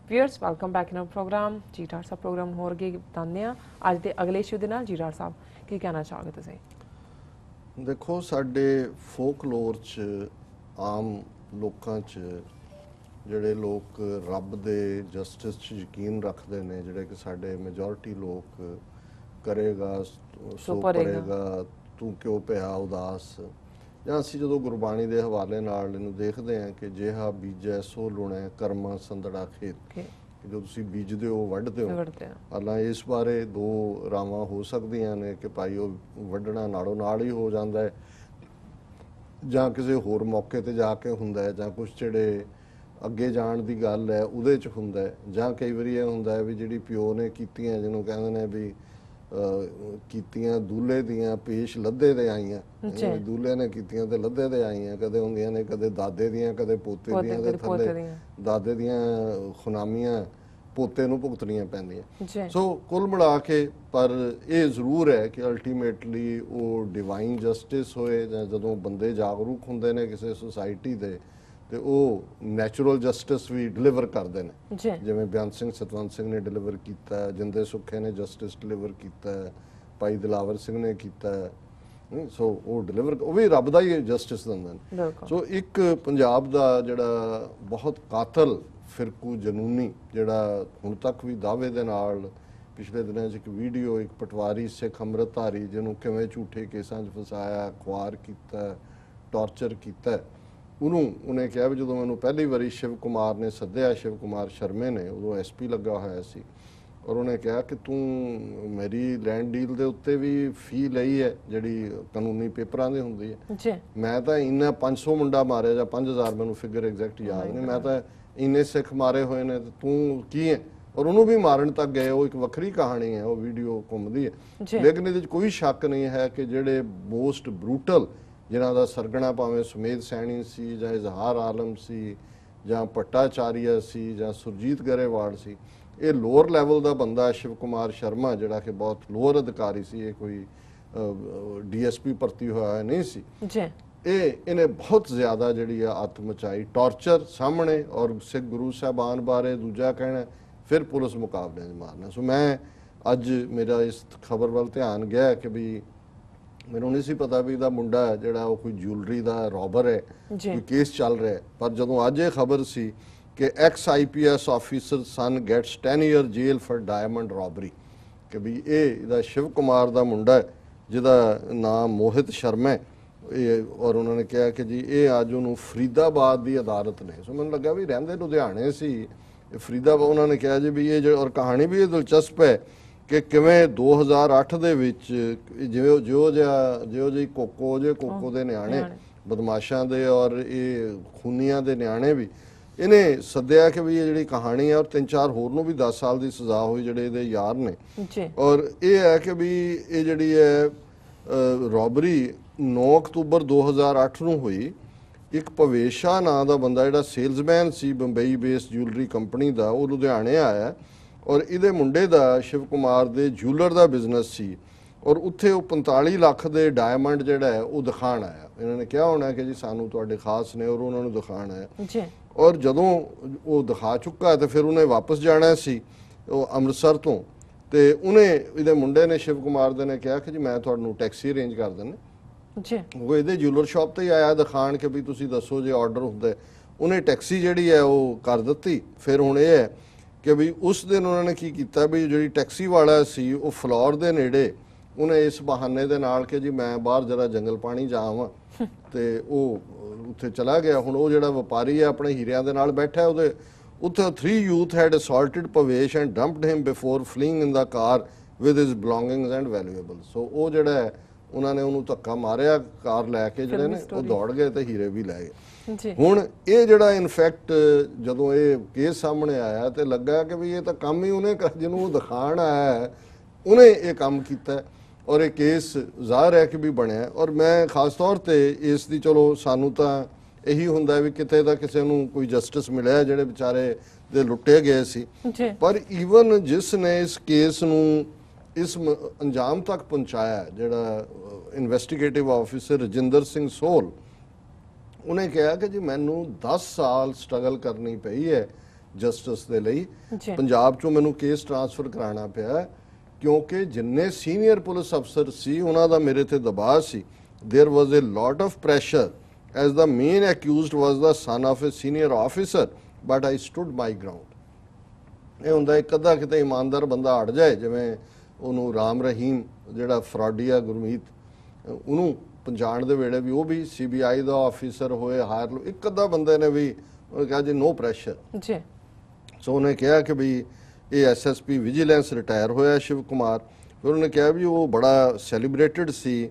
Viewers welcome back in our program ਜੀ doctor ਸਾਹਿਬ program ਹੋਰ ਅੱਗੇ बताने ਅੱਜ ਦੇ ਅਗਲੇ ਇਸ਼ੂ ਦੇ ਨਾਲ ਜੀ ਡਾਕਟਰ ਸਾਹਿਬ ਕੀ ਕਹਿਣਾ ਚਾਹੋਗੇ ਤੁਸੀਂ ਦੇਖੋ ਸਾਡੇ ਫੋਕਲੋਰ 'ਚ ਆਮ ਲੋਕਾਂ 'ਚ ਜਿਹੜੇ ਲੋਕ ਰੱਬ ਦੇ ਜਸਟਿਸ 'ਚ ਯਕੀਨ ਰੱਖਦੇ ਨੇ ਜਿਹੜੇ ਕਿ ਸਾਡੇ ਮੈਜੋਰਿਟੀ ਲੋਕ ਕਰੇਗਾ ਸੋ ਕਰੇਗਾ ਤੂੰ ਕਿਉਂ ਪਿਆ ਉਦਾਸ ਜਾਂ ਅਸੀਂ ਜਦੋਂ ਗੁਰਬਾਣੀ ਦੇ ਹਵਾਲੇ ਨਾਲ ਇਹਨੂੰ ਦੇਖਦੇ ਹਾਂ ਕਿ ਜਿਹਾ ਬੀਜੈ ਸੋ ਲੁਣੈ ਕਰਮਾ ਸੰਦੜਾ ਖੇਤ ਕਿ ਜੋ ਤੁਸੀਂ ਬੀਜਦੇ ਹੋ ਵੱਢਦੇ ਹੋ ਹਾਲਾਂ ਇਸ ਬਾਰੇ ਦੋ ਰਾਵਾਂ ਹੋ ਸਕਦੀਆਂ ਨੇ ਕਿ ਭਾਈ ਉਹ ਵੱਢਣਾ ਨਾਲੋਂ ਨਾਲ ਹੀ ਹੋ ਜਾਂਦਾ ਹੈ ਜਾਂ ਕਿਸੇ ਹੋਰ ਮੌਕੇ ਤੇ ਜਾ ਕੇ ਹੁੰਦਾ ਹੈ ਜਾਂ ਕੁਝ ਜਿਹੜੇ ਅੱਗੇ ਜਾਣ ਦੀ ਗੱਲ ਹੈ ਉਹਦੇ 'ਚ ਹੁੰਦਾ ਹੈ ਜਾਂ ਕਈ ਵਾਰੀ ਇਹ ਹੁੰਦਾ ਹੈ ਵੀ ਜਿਹੜੀ ਪਿਓ ਨੇ ਕੀਤੀਆਂ ਜਿਹਨੂੰ ਕਹਿੰਦੇ ਨੇ ਵੀ ਕੀਤੀਆਂ ਦੂਲੇ ਦੀਆਂ ਪੇਸ਼ ਲੱਦੇ ਤੇ ਆਈਆਂ ਦੂਲੇ ਨੇ ਕੀਤੀਆਂ ਤੇ ਲੱਦੇ ਤੇ ਆਈਆਂ ਕਦੇ ਹੁੰਦੀਆਂ ਨੇ ਕਦੇ ਦਾਦੇ ਦੀਆਂ ਕਦੇ ਪੋਤੇ ਦੀਆਂ ਤੇ ਥੱਲੇ ਦਾਦੇ ਦੀਆਂ ਖੁਨਾਮੀਆਂ ਪੋਤੇ ਨੂੰ ਭੁਗਤਣੀਆਂ ਪੈਂਦੀਆਂ ਸੋ ਕੁੱਲ ਮਿਲਾ ਕੇ ਪਰ ਇਹ ਜ਼ਰੂਰ ਹੈ ਕਿ ਅਲਟੀਮੇਟਲੀ ਉਹ ਡਿਵਾਈਨ ਜਸਟਿਸ ਹੋਏ ਜਾਂ ਜਦੋਂ ਬੰਦੇ ਜਾਗਰੂਕ ਹੁੰਦੇ ਨੇ ਕਿਸੇ ਸੁਸਾਇਟੀ ਦੇ ਤੇ ਉਹ ਨੈਚੁਰਲ ਜਸਟਿਸ ਵੀ ਡਿਲੀਵਰ ਕਰਦੇ ਨੇ ਜਿਵੇਂ ਬਿਆਨ ਸਿੰਘ ਸਤਵੰਤ ਸਿੰਘ ਨੇ ਡਿਲੀਵਰ ਕੀਤਾ ਜਿੰਦੇ ਸੁੱਖੇ ਨੇ ਜਸਟਿਸ ਡਿਲੀਵਰ ਕੀਤਾ ਭਾਈ ਦਿਲਾਵਰ ਸਿੰਘ ਨੇ ਕੀਤਾ ਸੋ ਉਹ ਡਿਲੀਵਰ ਉਹ ਵੀ ਰੱਬ ਦਾ ਹੀ ਜਸਟਿਸ ਦਿੰਦੇ ਨੇ ਸੋ ਇੱਕ ਪੰਜਾਬ ਦਾ ਜਿਹੜਾ ਬਹੁਤ ਕਾਤਲ ਫਿਰਕੂ ਜਨੂਨੀ ਜਿਹੜਾ ਹੁਣ ਤੱਕ ਵੀ ਦਾਅਵੇ ਦੇ ਨਾਲ ਪਿਛਲੇ ਦਿਨਾਂ 'ਚ ਇੱਕ ਵੀਡੀਓ ਇੱਕ ਪਟਵਾਰੀ ਸਿੱਖ ਅੰਮ੍ਰਿਤਧਾਰੀ ਜਿਹਨੂੰ ਕਿਵੇਂ ਝੂਠੇ ਕੇਸਾਂ 'ਚ ਫਸਾਇਆ ਖੁਆਰ ਕੀਤਾ ਟਾਰਚਰ ਕੀਤਾ ਉਹਨੇ ਕਿਹਾ ਵੀ ਜਦੋਂ ਮੈਨੂੰ ਪਹਿਲੀ ਵਾਰੀ ਸ਼ਿਵ ਕੁਮਾਰ ਨੇ ਸੱਦਿਆ ਸ਼ਿਵ ਕੁਮਾਰ ਸ਼ਰਮੇ ਨੇ ਉਦੋਂ ਐਸਪੀ ਲੱਗਾ ਹੋਇਆ ਸੀ ਔਰ ਉਹਨੇ ਕਿਹਾ ਕਿ ਤੂੰ ਮੇਰੀ ਲੈਂਡ ਡੀਲ ਦੇ ਉੱਤੇ ਵੀ ਫੀ ਲਈ ਹੈ ਜਿਹੜੀ ਕਾਨੂੰਨੀ ਪੇਪਰਾਂ ਦੀ ਹੁੰਦੀ ਹੈ ਮੈਂ ਤਾਂ ਇੰਨਾ 500 ਮੁੰਡਾ ਮਾਰਿਆ ਜਾਂ 5000 ਮੈਨੂੰ ਫਿਗਰ ਐਗਜ਼ੈਕਟ ਯਾਦ ਨਹੀਂ ਮੈਂ ਤਾਂ ਇੰਨੇ ਸਿੱਖ ਮਾਰੇ ਹੋਏ ਨੇ ਤੇ ਤੂੰ ਕੀ ਹੈ ਔਰ ਉਹਨੂੰ ਵੀ ਮਾਰਨ ਤੱਕ ਗਏ ਉਹ ਇੱਕ ਵੱਖਰੀ ਕਹਾਣੀ ਹੈ ਉਹ ਵੀਡੀਓ ਘੁੰਮਦੀ ਹੈ ਲੇਕਿਨ ਇਹਦੇ 'ਚ ਕੋਈ ਸ਼ੱਕ ਨਹੀਂ ਹੈ ਕਿ ਜਿਹੜੇ ਮੋਸਟ ਬਰੂਟਲ ਜਿਨ੍ਹਾਂ ਦਾ ਸਰਗਣਾ ਭਾਵੇਂ ਸੁਮੇਧ ਸੈਣੀ ਸੀ ਜਾਂ ਇਜ਼ਹਾਰ ਆਲਮ ਸੀ ਜਾਂ ਭੱਟਾਚਾਰੀਆ ਸੀ ਜਾਂ ਸੁਰਜੀਤ ਗਰੇਵਾਲ ਸੀ ਇਹ ਲੋਅਰ ਲੈਵਲ ਦਾ ਬੰਦਾ ਸ਼ਿਵ ਕੁਮਾਰ ਸ਼ਰਮਾ ਜਿਹੜਾ ਕਿ ਬਹੁਤ ਲੋਅਰ ਅਧਿਕਾਰੀ ਸੀ ਇਹ ਕੋਈ ਡੀਐਸਪੀ ਭਰਤੀ ਹੋਇਆ ਨਹੀਂ ਸੀ ਇਹਨੇ ਬਹੁਤ ਜ਼ਿਆਦਾ ਜਿਹੜੀ ਆ ਅੱਤ ਮਚਾਈ ਟਾਰਚਰ ਸਾਹਮਣੇ ਔਰ ਸਿੱਖ ਗੁਰੂ ਸਾਹਿਬਾਨ ਬਾਰੇ ਦੂਜਾ ਕਹਿਣਾ ਫਿਰ ਪੁਲਿਸ ਮੁਕਾਬਲਿਆਂ 'ਚ ਮਾਰਨਾ ਸੋ ਮੈਂ ਅੱਜ ਮੇਰਾ ਇਸ ਖਬਰ ਵੱਲ ਧਿਆਨ ਗਿਆ ਕਿ ਵੀ ਮੈਨੂੰ ਨਹੀਂ ਸੀ ਪਤਾ ਵੀ ਇਹਦਾ ਮੁੰਡਾ ਜਿਹੜਾ ਉਹ ਕੋਈ ਜੁਐਲਰੀ ਦਾ ਰੋਬਰ ਹੈ ਕੋਈ ਕੇਸ ਚੱਲ ਰਿਹਾ ਪਰ ਜਦੋਂ ਅੱਜ ਇਹ ਖਬਰ ਸੀ ਕਿ ex IPS officer son gets 10 year jail for diamond robbery ਕਿ ਵੀ ਇਹਦਾ ਸ਼ਿਵ ਕੁਮਾਰ ਦਾ ਮੁੰਡਾ ਜਿਹਦਾ ਨਾਮ ਮੋਹਿਤ ਸ਼ਰਮਾ ਹੈ ਔਰ ਉਹਨਾਂ ਨੇ ਕਿਹਾ ਕਿ ਜੀ ਇਹ ਅੱਜ ਉਹਨੂੰ ਫਰੀਦਾਬਾਦ ਦੀ ਅਦਾਲਤ ਨੇ ਸੋ ਮੈਨੂੰ ਲੱਗਾ ਵੀ ਰਹਿੰਦੇ ਲੁਧਿਆਣੇ ਸੀ ਫਰੀਦਾਬਾਦ ਉਹਨਾਂ ਨੇ ਕਿਹਾ ਜੀ ਵੀ ਇਹ ਔਰ ਕਹਾਣੀ ਵੀ ਇਹ ਦਿਲਚਸਪ ਹੈ ਕਿ ਕਿਵੇਂ 2008 ਦੇ ਵਿੱਚ ਜਿਉਂ ਜਿਹੀ ਕੋਕੋ ਦੇ ਨਿਆਣੇ ਬਦਮਾਸ਼ਾਂ ਦੇ ਔਰ ਇਹ ਖੂਨੀਆਂ ਦੇ ਨਿਆਣੇ ਵੀ ਇਹਨੇ ਸੱਦਿਆ ਕਿ ਵੀ ਇਹ ਜਿਹੜੀ ਕਹਾਣੀ ਹੈ ਔਰ 3-4 ਹੋਰ ਨੂੰ ਵੀ 10 ਸਾਲ ਦੀ ਸਜ਼ਾ ਹੋਈ ਜਿਹੜੇ ਇਹਦੇ ਯਾਰ ਨੇ ਔਰ ਇਹ ਹੈ ਕਿ ਵੀ ਇਹ ਜਿਹੜੀ ਹੈ ਰੋਬਰੀ 9 ਅਕਤੂਬਰ 2008 ਨੂੰ ਹੋਈ ਇੱਕ ਭਵੇਸ਼ਾ ਨਾਂ ਦਾ ਬੰਦਾ ਜਿਹੜਾ ਸੇਲਜ਼ਮੈਨ ਸੀ ਬੰਬਈ ਬੇਸਡ ਜੁਐਲਰੀ ਕੰਪਨੀ ਦਾ ਉਹ ਲੁਧਿਆਣੇ ਆਇਆ ਔਰ ਇਹਦੇ ਮੁੰਡੇ ਦਾ ਸ਼ਿਵ ਕੁਮਾਰ ਦੇ ਜੂਲਰ ਦਾ ਬਿਜ਼ਨਸ ਸੀ ਔਰ ਉੱਥੇ ਉਹ 45 ਲੱਖ ਦੇ ਡਾਇਮੰਡ ਜਿਹੜਾ ਹੈ ਉਹ ਦਿਖਾਣ ਆਇਆ ਇਹਨਾਂ ਨੇ ਕਿਹਾ ਹੋਣਾ ਕਿ ਜੀ ਸਾਨੂੰ ਤੁਹਾਡੇ ਖਾਸ ਨੇ ਔਰ ਉਹਨਾਂ ਨੂੰ ਦਿਖਾਣ ਆਇਆ ਔਰ ਜਦੋਂ ਉਹ ਦਿਖਾ ਚੁੱਕਾ ਤੇ ਫਿਰ ਉਹਨੇ ਵਾਪਸ ਜਾਣਾ ਸੀ ਉਹ ਅੰਮ੍ਰਿਤਸਰ ਤੋਂ ਤੇ ਉਹਨੇ ਇਹਦੇ ਮੁੰਡੇ ਨੇ ਸ਼ਿਵ ਕੁਮਾਰ ਦੇ ਨੇ ਕਿਹਾ ਕਿ ਜੀ ਮੈਂ ਤੁਹਾਨੂੰ ਟੈਕਸੀ ਅਰੇਂਜ ਕਰ ਦਿੰਦਾ ਉਹ ਇਹਦੇ ਜੂਲਰ ਸ਼ਾਪ ਤੇ ਹੀ ਆਇਆ ਦਿਖਾਣ ਕਿ ਵੀ ਤੁਸੀਂ ਦੱਸੋ ਜੇ ਆਰਡਰ ਹੁੰਦਾ ਉਹਨੇ ਟੈਕਸੀ ਜਿਹੜੀ ਹੈ ਉਹ ਕਰ ਦਿੱਤੀ ਫਿਰ ਹੁਣ ਇਹ ਹੈ ਕਿ ਵੀ ਉਸ ਦਿਨ ਉਹਨਾਂ ਨੇ ਕੀ ਕੀਤਾ ਵੀ ਜਿਹੜੀ ਟੈਕਸੀ ਵਾਲਾ ਸੀ ਉਹ ਫਲੋਰ ਦੇ ਨੇੜੇ ਉਹਨੇ ਇਸ ਬਹਾਨੇ ਦੇ ਨਾਲ ਕਿ ਜੀ ਮੈਂ ਬਾਹਰ ਜਰਾ ਜੰਗਲ ਪਾਣੀ ਜਾਵਾਂ ਤੇ ਉਹ ਉੱਥੇ ਚਲਾ ਗਿਆ ਹੁਣ ਉਹ ਜਿਹੜਾ ਵਪਾਰੀ ਹੈ ਆਪਣੇ ਹੀਰਿਆਂ ਦੇ ਨਾਲ ਬੈਠਾ ਉਹਦੇ ਉੱਥੇ 3 youth had assaulted Pavesh and dumped him before fleeing in the car with his belongings and valuables ਸੋ ਉਹ ਜਿਹੜਾ ਹੈ ਉਹਨਾਂ ਨੇ ਉਹਨੂੰ ਧੱਕਾ ਮਾਰਿਆ ਕਾਰ ਲੈ ਕੇ ਜਿਹੜੇ ਨੇ ਉਹ ਦੌੜ ਗਏ ਤੇ ਹੀਰੇ ਵੀ ਲੈ ਗਏ ਹੁਣ ਇਹ ਜਿਹੜਾ ਇਨਫੈਕਟ ਜਦੋਂ ਇਹ ਕੇਸ ਸਾਹਮਣੇ ਆਇਆ ਤੇ ਲੱਗਾ ਕਿ ਵੀ ਇਹ ਤਾਂ ਕੰਮ ਹੀ ਉਹਨੇ ਜਿਹਨੂੰ ਉਹ ਦਿਖਾਣ ਆਇਆ ਉਹਨੇ ਇਹ ਕੰਮ ਕੀਤਾ ਔਰ ਇਹ ਕੇਸ ਜ਼ਾਹਰ ਹੈ ਕਿ ਵੀ ਬਣਿਆ ਔਰ ਮੈਂ ਖਾਸ ਤੌਰ ਤੇ ਇਸ ਦੀ ਚਲੋ ਸਾਨੂੰ ਤਾਂ ਇਹੀ ਹੁੰਦਾ ਵੀ ਕਿਤੇ ਤਾਂ ਕਿਸੇ ਨੂੰ ਕੋਈ ਜਸਟਿਸ ਮਿਲਿਆ ਜਿਹੜੇ ਵਿਚਾਰੇ ਦੇ ਲੁੱਟੇ ਗਏ ਸੀ ਪਰ ਈਵਨ ਜਿਸ ਨੇ ਇਸ ਕੇਸ ਨੂੰ ਇਸ ਅੰਜਾਮ ਤੱਕ ਪਹੁੰਚਾਇਆ ਜਿਹੜਾ ਇਨਵੈਸਟੀਗੇਟਿਵ ਆਫਿਸਰ ਰਜਿੰਦਰ ਸਿੰਘ ਸੋਲ ਉਹਨੇ ਕਿਹਾ ਕਿ ਜੀ ਮੈਨੂੰ 10 ਸਾਲ ਸਟਰਗਲ ਕਰਨੀ ਪਈ ਹੈ ਜਸਟਿਸ ਦੇ ਲਈ ਪੰਜਾਬ ਚੋਂ ਮੈਨੂੰ ਕੇਸ ਟ੍ਰਾਂਸਫਰ ਕਰਾਉਣਾ ਪਿਆ ਕਿਉਂਕਿ ਜਿੰਨੇ ਸੀਨੀਅਰ ਪੁਲਿਸ ਅਫਸਰ ਸੀ ਉਹਨਾਂ ਦਾ ਮੇਰੇ ਤੇ ਦਬਾਅ ਸੀ। There was a lot of pressure as the main accused was the son of a senior officer but I stood my ground। ਇਹ ਹੁੰਦਾ ਇੱਕ ਅੱਧਾ ਕਿਤੇ ਇਮਾਨਦਾਰ ਬੰਦਾ ਅੜ ਜਾਏ, ਜਿਵੇਂ ਉਹਨੂੰ ਰਾਮ ਰਹੀਮ ਜਿਹੜਾ ਫਰਾਡੀਆ ਗੁਰਮੀਤ, ਉਹਨੂੰ ਪਛਾਣ ਦੇ ਵੇਲੇ ਵੀ ਉਹ ਵੀ CBI ਦਾ ਆਫੀਸਰ ਹੋਏ ਹਾਇਰ, ਇੱਕ ਅੱਧਾ ਬੰਦੇ ਨੇ ਵੀ ਉਹਨੇ ਕਿਹਾ ਜੀ ਨੋ ਪ੍ਰੈਸ਼ਰ ਜੀ। ਸੋ ਉਹਨੇ ਕਿਹਾ ਕਿ ਵੀ ਇਹ SSP ਵਿਜੀਲੈਂਸ ਰਿਟਾਇਰ ਹੋਇਆ ਸ਼ਿਵ ਕੁਮਾਰ, ਫਿਰ ਉਹਨੇ ਕਿਹਾ ਵੀ ਉਹ ਬੜਾ celebrated C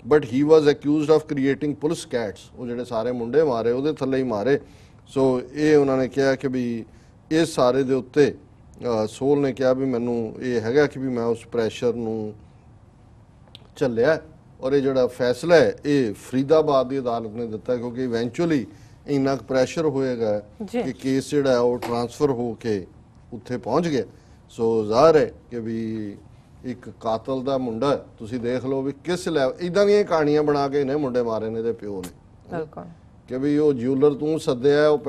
but he was accused of creating police cats, ਉਹ ਜਿਹੜੇ ਸਾਰੇ ਮੁੰਡੇ ਮਾਰੇ ਉਹਦੇ ਥੱਲੇ ਹੀ ਮਾਰੇ। ਸੋ ਇਹ ਉਹਨਾਂ ਨੇ ਕਿਹਾ ਕਿ ਵੀ ਇਸ ਸਾਰੇ ਦੇ ਉੱਤੇ ਸੋਲ ਨੇ ਕਿਹਾ ਵੀ ਮੈਨੂੰ ਇਹ ਹੈਗਾ ਕਿ ਵੀ ਮੈਂ ਉਸ ਪ੍ਰੈਸ਼ਰ ਨੂੰ ਝੱਲਿਆ ਔਰ ਇਹ ਜਿਹੜਾ ਫੈਸਲਾ ਹੈ ਇਹ ਫਰੀਦਾਬਾਦ ਦੀ ਅਦਾਲਤ ਨੇ ਦਿੱਤਾ ਕਿਉਂਕਿ ਇਵੈਂਚੁਅਲੀ ਇੰਨਾ ਕੁ ਪ੍ਰੈਸ਼ਰ ਹੋਏਗਾ ਕਿ ਕੇਸ ਜਿਹੜਾ ਹੈ ਉਹ ਟ੍ਰਾਂਸਫਰ ਹੋ ਕੇ ਉੱਥੇ ਪਹੁੰਚ ਗਿਆ। ਸੋ ਜ਼ਾਹਰ ਹੈ ਕਿ ਵੀ ਇੱਕ ਕਾਤਲ ਦਾ ਮੁੰਡਾ ਤੁਸੀਂ ਦੇਖ ਲਓ ਵੀ ਕਿਸ ਲੈਵਲ ਇਦਾਂ ਦੀਆਂ ਕਹਾਣੀਆਂ ਬਣਾ ਕੇ ਇਹਨੇ ਮੁੰਡੇ ਮਾਰੇ ਨੇ ਇਹਦੇ ਪਿਓ ਨੇ ਕਿ ਵੀ ਉਹ ਜਿਊਲਰ ਤੂੰ ਸੱਦਿਆ ਉਹ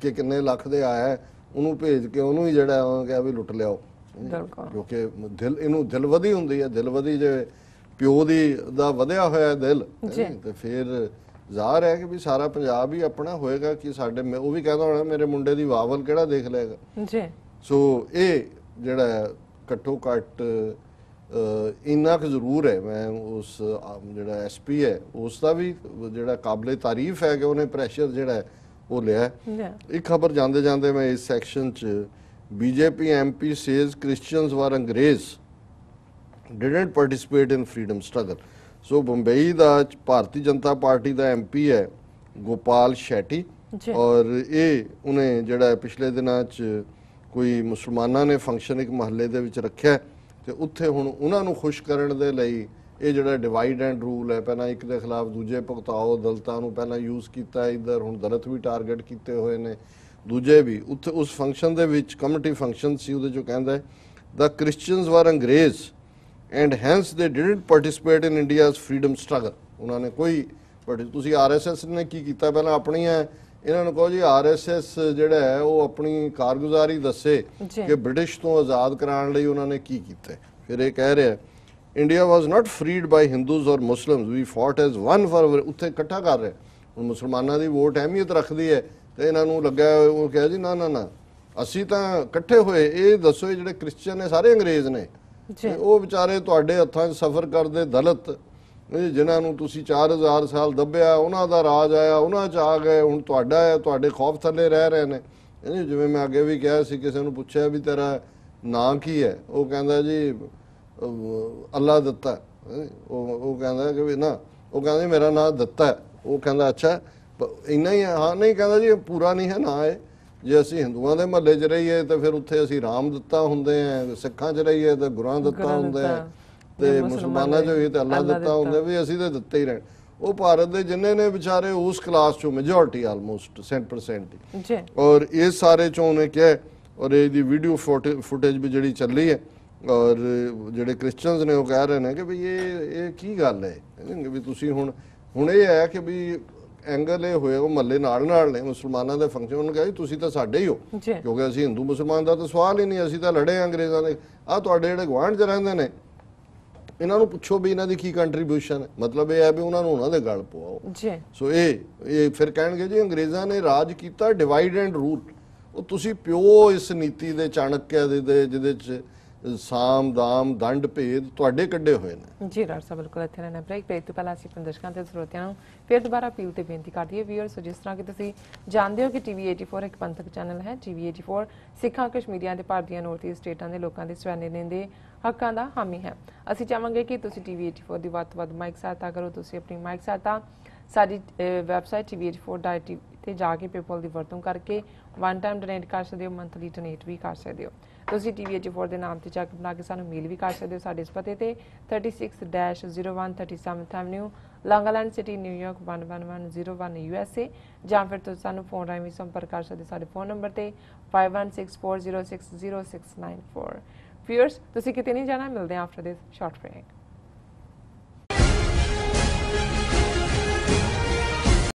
ਕਿ ਕਿੰਨੇ ਲੱਖ ਦੇ ਆਇਆ ਉਹਨੂੰ ਭੇਜ ਕੇ ਉਹਨੂੰ ਹੀ ਜਿਹੜਾ ਉਹ ਕਿਹਾ ਵੀ ਲੁੱਟ ਲਿਆਓ ਕਿਉਂਕਿ ਦਿਲ ਇਹਨੂੰ ਦਿਲਵਦੀ ਹੁੰਦੀ ਹੈ। ਦਿਲਵਦੀ ਜੇ ਪਿਓ ਦੀ ਦਾ ਵਧਿਆ ਹੋਇਆ ਦਿਲ ਤੇ ਫਿਰ ਜ਼ਾਹਰ ਹੈ ਕਿ ਵੀ ਸਾਰਾ ਪੰਜਾਬ ਹੀ ਆਪਣਾ ਹੋਏਗਾ ਕਿ ਸਾਡੇ ਉਹ ਵੀ ਕਹਿੰਦਾ ਹੋਣਾ ਮੇਰੇ ਮੁੰਡੇ ਦੀ ਵਾਵਲ ਕਿਹੜਾ ਦੇਖ ਲਏਗਾ ਜੀ। ਸੋ ਇਹ ਜਿਹੜਾ ਘੱਟੋ ਘੱਟ ਇੰਨਾ ਕੁ ਜ਼ਰੂਰ ਹੈ ਮੈਂ ਉਸ ਜਿਹੜਾ SP ਹੈ ਉਸ ਦਾ ਵੀ ਜਿਹੜਾ ਕਾਬਲੇ ਤਾਰੀਫ ਹੈ ਕਿ ਉਹਨੇ ਪ੍ਰੈਸ਼ਰ ਜਿਹੜਾ ਉਹ ਲਿਆ। ਇੱਕ ਖਬਰ ਜਾਂਦੇ ਜਾਂਦੇ ਮੈਂ ਇਸ ਸੈਕਸ਼ਨ 'ਚ BJP MP says Christians were Angrez didn't participate in freedom struggle। So Bombay ਦਾ ਭਾਰਤੀ ਜਨਤਾ ਪਾਰਟੀ ਦਾ MP ਹੈ ਗੋਪਾਲ ਸ਼ੈਟੀ ਔਰ ਇਹ ਉਹਨੇ ਜਿਹੜਾ ਪਿਛਲੇ ਦਿਨਾਂ 'ਚ ਕੋਈ ਮੁਸਲਮਾਨਾਂ ਨੇ ਫੰਕਸ਼ਨ ਇੱਕ ਮਹੱਲੇ ਦੇ ਵਿੱਚ ਰੱਖਿਆ ਤੇ ਉੱਥੇ ਹੁਣ ਉਹਨਾਂ ਨੂੰ ਖੁਸ਼ ਕਰਨ ਦੇ ਲਈ ਇਹ ਜਿਹੜਾ ਡਿਵਾਈਡ ਐਂਡ ਰੂਲ ਹੈ ਪਹਿਲਾਂ ਇੱਕ ਦੇ ਖਿਲਾਫ ਦੂਜੇ ਭੁਗਤਾਓ, ਦਲਿਤਾਂ ਨੂੰ ਪਹਿਲਾਂ ਯੂਜ਼ ਕੀਤਾ ਇੱਧਰ, ਹੁਣ ਦਲਿਤ ਵੀ ਟਾਰਗੇਟ ਕੀਤੇ ਹੋਏ ਨੇ ਦੂਜੇ ਵੀ। ਉੱਥੇ ਉਸ ਫੰਕਸ਼ਨ ਦੇ ਵਿੱਚ ਕਮਿਊਨਿਟੀ ਫੰਕਸ਼ਨ ਸੀ ਉਹਦੇ 'ਚੋਂ ਕਹਿੰਦਾ ਦ ਕ੍ਰਿਸਚੀਅਨਸ ਵਰ ਅੰਗਰੇਜ਼ ਐਂਡ ਹੈਂਸ ਦੇ didn't participate in India's freedom struggle. ਉਹਨਾਂ ਨੇ ਕੋਈ ਤੁਸੀਂ RSS ਨੇ ਕੀ ਕੀਤਾ ਪਹਿਲਾਂ ਆਪਣੀਆਂ ਇਹਨਾਂ ਨੂੰ ਕਹੋ ਜੀ RSS ਜਿਹੜਾ ਹੈ ਉਹ ਆਪਣੀ ਕਾਰਗੁਜ਼ਾਰੀ ਦੱਸੇ ਕਿ ਬ੍ਰਿਟਿਸ਼ ਤੋਂ ਆਜ਼ਾਦ ਕਰਾਉਣ ਲਈ ਉਹਨਾਂ ਨੇ ਕੀ ਕੀਤਾ। ਫਿਰ ਇਹ ਕਹਿ ਰਿਹਾ India was not freed by Hindus ਔਰ Muslims we fought as one for ਉੱਥੇ ਇਕੱਠਾ ਕਰ ਰਿਹਾ। ਹੁਣ ਮੁਸਲਮਾਨਾਂ ਦੀ ਵੋਟ ਅਹਿਮੀਅਤ ਰੱਖਦੀ ਹੈ ਤੇ ਇਹਨਾਂ ਨੂੰ ਲੱਗਾ ਉਹ ਕਿਹਾ ਜੀ ਨਾ ਨਾ ਨਾ ਅਸੀਂ ਤਾਂ ਇਕੱਠੇ ਹੋਏ। ਇਹ ਦੱਸੋ ਇਹ ਜਿਹੜੇ ਕ੍ਰਿਸਚੀਅਨ ਨੇ ਸਾਰੇ ਅੰਗਰੇਜ਼ ਨੇ, ਉਹ ਵਿਚਾਰੇ ਤੁਹਾਡੇ ਹੱਥਾਂ 'ਚ ਸਫ਼ਰ ਕਰਦੇ ਦਲਿਤ ਜਿਨ੍ਹਾਂ ਨੂੰ ਤੁਸੀਂ 4000 ਸਾਲ ਦੱਬਿਆ ਉਹਨਾਂ ਦਾ ਰਾਜ ਆਇਆ ਉਹਨਾਂ 'ਚ ਆ ਗਏ ਹੁਣ ਤੁਹਾਡਾ ਹੈ, ਤੁਹਾਡੇ ਖੌਫ ਥੱਲੇ ਰਹਿ ਰਹੇ ਨੇ। ਜਿਵੇਂ ਮੈਂ ਅੱਗੇ ਵੀ ਕਿਹਾ ਸੀ ਕਿਸੇ ਨੂੰ ਪੁੱਛਿਆ ਵੀ ਤੇਰਾ ਨਾਂ ਕੀ ਹੈ ਉਹ ਕਹਿੰਦਾ ਜੀ ਅੱਲਾ ਦਿੱਤਾ। ਉਹ ਕਹਿੰਦਾ ਕਿ ਵੀ ਨਾ ਉਹ ਕਹਿੰਦਾ ਮੇਰਾ ਨਾਂ ਦਿੱਤਾ। ਉਹ ਕਹਿੰਦਾ ਅੱਛਾ ਇੰਨਾ ਹੀ ਹੈ? ਹਾਂ ਨਹੀਂ ਕਹਿੰਦਾ ਜੀ ਪੂਰਾ ਨਹੀਂ ਹੈ ਨਾ ਇਹ। ਜੇ ਅਸੀਂ ਹਿੰਦੂਆਂ ਦੇ ਮਹੱਲੇ 'ਚ ਰਹੀਏ ਤਾਂ ਫਿਰ ਉੱਥੇ ਅਸੀਂ ਰਾਮ ਦਿੱਤਾ ਹੁੰਦੇ ਆ, ਸਿੱਖਾਂ 'ਚ ਰਹੀਏ ਤਾਂ ਗੁਰਾਂ ਦਿੱਤਾ ਹੁੰਦਾ ਹੈ ਤੇ ਮੁਸਲਮਾਨਾਂ 'ਚ ਹੋਈਏ ਤਾਂ ਅੱਲਾ ਦਿੱਤਾ ਹੁੰਦਾ ਵੀ ਅਸੀਂ ਤਾਂ ਦਿੱਤੇ ਹੀ ਰਹਿਣ। ਉਹ ਭਾਰਤ ਦੇ ਜਿੰਨੇ ਨੇ ਵਿਚਾਰੇ ਉਸ ਕਲਾਸ 'ਚੋਂ ਮੈਜੋਰਟੀ ਆਲਮੋਸਟ 100% ਹੀ ਔਰ ਇਸ ਸਾਰੇ 'ਚੋਂ ਉਹਨੇ ਕਿਹਾ ਔਰ ਇਹਦੀ ਵੀਡੀਓ ਫੁਟੇਜ ਵੀ ਜਿਹੜੀ ਚੱਲੀ ਹੈ ਔਰ ਜਿਹੜੇ ਕ੍ਰਿਸਚੀਅਨਸ ਨੇ ਉਹ ਕਹਿ ਰਹੇ ਨੇ ਕਿ ਵੀ ਇਹ ਕੀ ਗੱਲ ਹੈ ਵੀ ਤੁਸੀਂ ਹੁਣ ਇਹ ਹੈ ਕਿ ਵੀ ਐਂਗਲ ਇਹ ਹੋਏ ਉਹ ਮਹੱਲੇ ਨਾਲ ਨੇ ਮੁਸਲਮਾਨਾਂ ਦੇ ਫੰਕਸ਼ਨ। ਉਹਨੂੰ ਕਿਹਾ ਜੀ ਤੁਸੀਂ ਤਾਂ ਸਾਡੇ ਹੀ ਹੋ ਕਿਉਂਕਿ ਅਸੀਂ ਹਿੰਦੂ ਮੁਸਲਮਾਨ ਦਾ ਤਾਂ ਸਵਾਲ ਹੀ ਨਹੀਂ, ਅਸੀਂ ਤਾਂ ਲੜੇ ਅੰਗਰੇਜ਼ਾਂ ਦੇ। ਆਹ ਤੁਹਾਡੇ ਜਿਹੜੇ ਗੁਆਂਢ 'ਚ ਰਹਿੰਦੇ ਨੇ ਇਹਨਾਂ ਨੂੰ ਪੁੱਛੋ ਵੀ ਇਹਨਾਂ ਦੀ ਕੀ ਕੰਟਰੀਬਿਊਸ਼ਨ ਹੈ। ਮਤਲਬ ਇਹ ਹੈ ਵੀ ਉਹਨਾਂ ਨੂੰ ਉਹਨਾਂ ਦੇ ਗਲ ਪਵਾਓ। ਸੋ ਇਹ ਫਿਰ ਕਹਿਣਗੇ ਜੀ ਅੰਗਰੇਜ਼ਾਂ ਨੇ ਰਾਜ ਕੀਤਾ ਡਿਵਾਈਡ ਐਂਡ ਰੂਲ। ਉਹ ਤੁਸੀਂ ਪਿਓ ਇਸ ਨੀਤੀ ਦੇ ਚਾਣਕਿਆ ਦੇ ਜਿਹਦੇ 'ਚ ਸਾਮ ਦਾਮ ਦੰਡ ਭੇਦ ਤੁਹਾਡੇ ਕੱਢੇ ਹੋਏ ਨੇ। ਜੀ ਡਾਕਟਰ ਸਾਹਿਬ ਬਿਲਕੁਲ ਇੱਥੇ ਰਹਿਣਾ ਬ੍ਰੇਕ ਤੋਂ ਪਹਿਲਾਂ ਅਸੀਂ ਆਪਣੇ ਦਰਸ਼ਕਾਂ ਤੇ ਸਰੋਤਿਆਂ ਨੂੰ ਫਿਰ ਦੁਬਾਰਾ ਅਪੀਲ ਤੇ ਬੇਨਤੀ ਕਰਦੀ ਹੈ ਵੀਅਰਸ ਜਿਸ ਤਰ੍ਹਾਂ ਕਿ ਤੁਸੀਂ ਜਾਣਦੇ ਹੋ ਕਿ TV 84 ਇੱਕ ਪੰਥਕ ਚੈਨਲ ਹੈ। TV 84 ਸਿੱਖਾਂ ਕਸ਼ਮੀਰੀਆਂ ਤੇ ਭਾਰਤੀਆਂ ਨਾਰਥ ਈਸਟ ਸਟੇਟਾਂ ਦੇ ਲੋਕਾਂ ਦੇ ਸਵੈਨੇ ਦੇ ਹੱਕਾਂ ਦਾ ਹਾਮੀ ਹੈ। ਅਸੀਂ ਚਾਹਾਂਗੇ ਕਿ ਤੁਸੀਂ TV 84 ਦੀ ਵੱਧ ਤੋਂ ਵੱਧ ਮਾਈਕ ਸਹਾਇਤਾ ਕਰੋ। ਤੁਸੀਂ ਆਪਣੀ ਮਾਈਕ ਸਹਾਇਤਾ ਸਾਡੀ ਵੈਬਸਾਈਟ tv84.tv ਤੇ ਜਾ ਕੇ ਪੇਪਲ ਦੀ ਵਰਤੋਂ ਕਰਕੇ ਵਨ ਟਾਈਮ ਡੋਨੇਟ ਕਰ ਸਕਦੇ ਹੋ, ਮੰਥਲੀ ਡੋਨੇਟ ਵੀ ਕਰ ਸਕਦੇ ਹੋ। ਤੁਸੀਂ TV 84 ਦੇ ਨਾਮ ਤੇ ਚੈੱਕ ਬਣਾ ਕੇ ਸਾਨੂੰ ਮੇਲ ਵੀ ਕਰ ਸਕਦੇ ਹੋ ਸਾਡੇ ਇਸ ਪਤੇ ਤੇ 36-01 37th avenue long island city New York 11101 USA ਜਾਂ ਫਿਰ ਤੁਸੀਂ ਸਾਨੂੰ ਫੋਨ ਰਾਹੀਂ ਵੀ ਸੰਪਰਕ ਕਰ ਸਕਦੇ ਸਾਡੇ ਫੋਨ ਨੰਬਰ ਤੇ 5164060694। ਵੀਅਰਸ ਤੁਸੀਂ ਕਿਤੇ ਨਹੀਂ ਜਾਣਾ, ਮਿਲਦੇ ਹਾਂ ਆਫਟਰ ਦਿਸ ਸ਼ਾਰਟ ਬ੍ਰੇਕ।